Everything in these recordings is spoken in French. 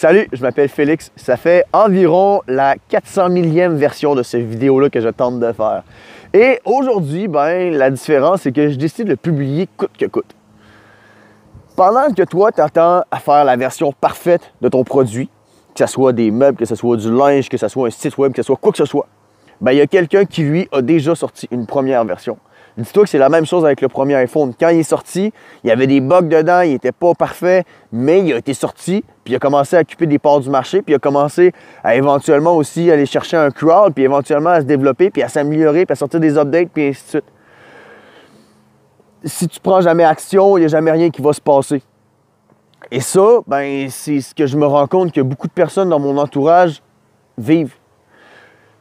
Salut, je m'appelle Félix. Ça fait environ la 400 millième version de cette vidéo-là que je tente de faire. Et aujourd'hui, ben, la différence, c'est que je décide de le publier coûte que coûte. Pendant que toi, tu attends à faire la version parfaite de ton produit, que ce soit des meubles, que ce soit du linge, que ce soit un site web, que ce soit quoi que ce soit, ben, il y a quelqu'un qui, lui, a déjà sorti une première version. Dis-toi que c'est la même chose avec le premier iPhone. Quand il est sorti, il y avait des bugs dedans, il n'était pas parfait, mais il a été sorti, puis il a commencé à occuper des parts du marché, puis il a commencé à éventuellement aussi aller chercher un crowd, puis éventuellement à se développer, puis à s'améliorer, puis à sortir des updates, puis ainsi de suite. Si tu prends jamais action, il n'y a jamais rien qui va se passer. Et ça, ben, c'est ce que je me rends compte que beaucoup de personnes dans mon entourage vivent.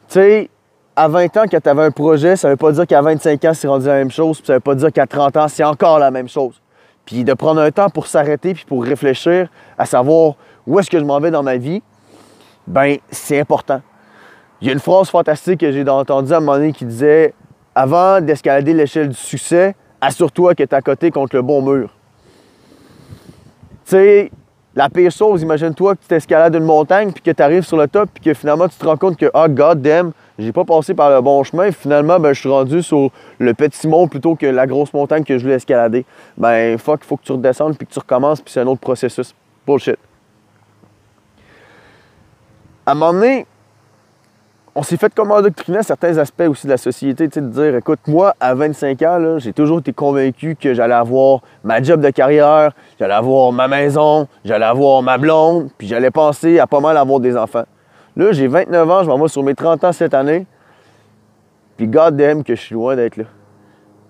Tu sais, à 20 ans, quand tu avais un projet, ça ne veut pas dire qu'à 25 ans, c'est rendu la même chose, puis ça ne veut pas dire qu'à 30 ans, c'est encore la même chose. Puis de prendre un temps pour s'arrêter, puis pour réfléchir à savoir où est-ce que je m'en vais dans ma vie, ben c'est important. Il y a une phrase fantastique que j'ai entendue à un moment donné qui disait « Avant d'escalader l'échelle du succès, assure-toi que tu es à côté contre le bon mur. » Tu sais, la pire chose, imagine-toi que tu t'escalades une montagne, puis que tu arrives sur le top, puis que finalement tu te rends compte que « Ah, god damn, j'ai pas passé par le bon chemin, finalement, ben, je suis rendu sur le petit mont plutôt que la grosse montagne que je voulais escalader. » Ben, fuck, il faut que tu redescendes, puis que tu recommences, puis c'est un autre processus. Bullshit. À un moment donné, on s'est fait comme endoctriner à certains aspects aussi de la société, tu sais, de dire, écoute, moi, à 25 ans, là, j'ai toujours été convaincu que j'allais avoir ma job de carrière, j'allais avoir ma maison, j'allais avoir ma blonde, puis j'allais penser à pas mal avoir des enfants. Là, j'ai 29 ans, je m'en vais sur mes 30 ans cette année, puis god damn que je suis loin d'être là.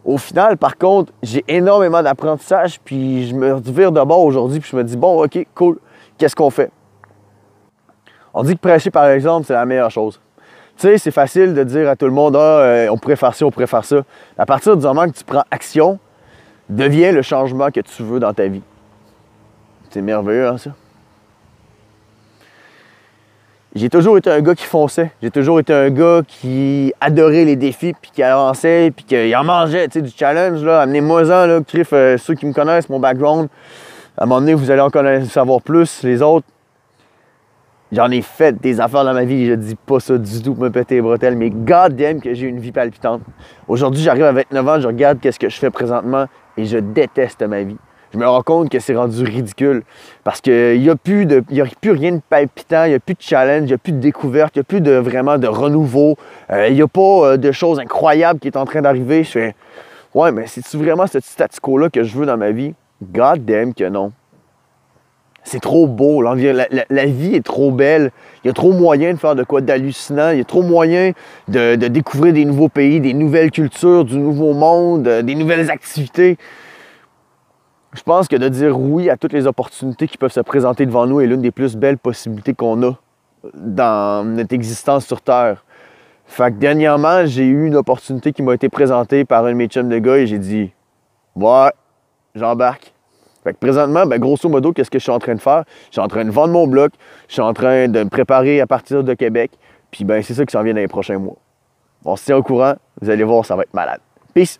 Au final, par contre, j'ai énormément d'apprentissage, puis je me vire de bord aujourd'hui, puis je me dis, bon, OK, cool, qu'est-ce qu'on fait? On dit que prêcher par exemple, c'est la meilleure chose. Tu sais, c'est facile de dire à tout le monde, ah, on pourrait faire ça, on pourrait faire ça. À partir du moment que tu prends action, devient le changement que tu veux dans ta vie. C'est merveilleux, hein, ça? J'ai toujours été un gars qui fonçait. J'ai toujours été un gars qui adorait les défis, puis qui avançait, puis qui en mangeait, tu sais, du challenge, là. Amenez-moi-en, là, ceux qui me connaissent, mon background. À un moment donné, vous allez en savoir plus. Les autres, j'en ai fait des affaires dans ma vie, je dis pas ça du tout pour me péter les bretelles, mais god damn que j'ai une vie palpitante. Aujourd'hui, j'arrive à 29 ans, je regarde qu'est-ce que je fais présentement et je déteste ma vie. Je me rends compte que c'est rendu ridicule parce qu'il n'y a plus rien de palpitant, il n'y a plus de challenge, il n'y a plus de découverte, il n'y a plus vraiment de renouveau, il n'y a pas de choses incroyables qui est en train d'arriver. Je fais, ouais, mais c'est-tu vraiment ce statu quo-là que je veux dans ma vie? God damn que non. C'est trop beau, la vie est trop belle, il y a trop moyen de faire de quoi d'hallucinant, il y a trop moyen de découvrir des nouveaux pays, des nouvelles cultures, du nouveau monde, des nouvelles activités. Je pense que de dire oui à toutes les opportunités qui peuvent se présenter devant nous est l'une des plus belles possibilités qu'on a dans notre existence sur Terre. Fait que dernièrement, j'ai eu une opportunité qui m'a été présentée par un de mes chums de gars et j'ai dit « Ouais, j'embarque ». Fait que présentement, ben, grosso modo, qu'est-ce que je suis en train de faire? Je suis en train de vendre mon bloc, je suis en train de me préparer à partir de Québec, puis ben, c'est ça qui s'en vient dans les prochains mois. On se tient au courant, vous allez voir, ça va être malade. Peace!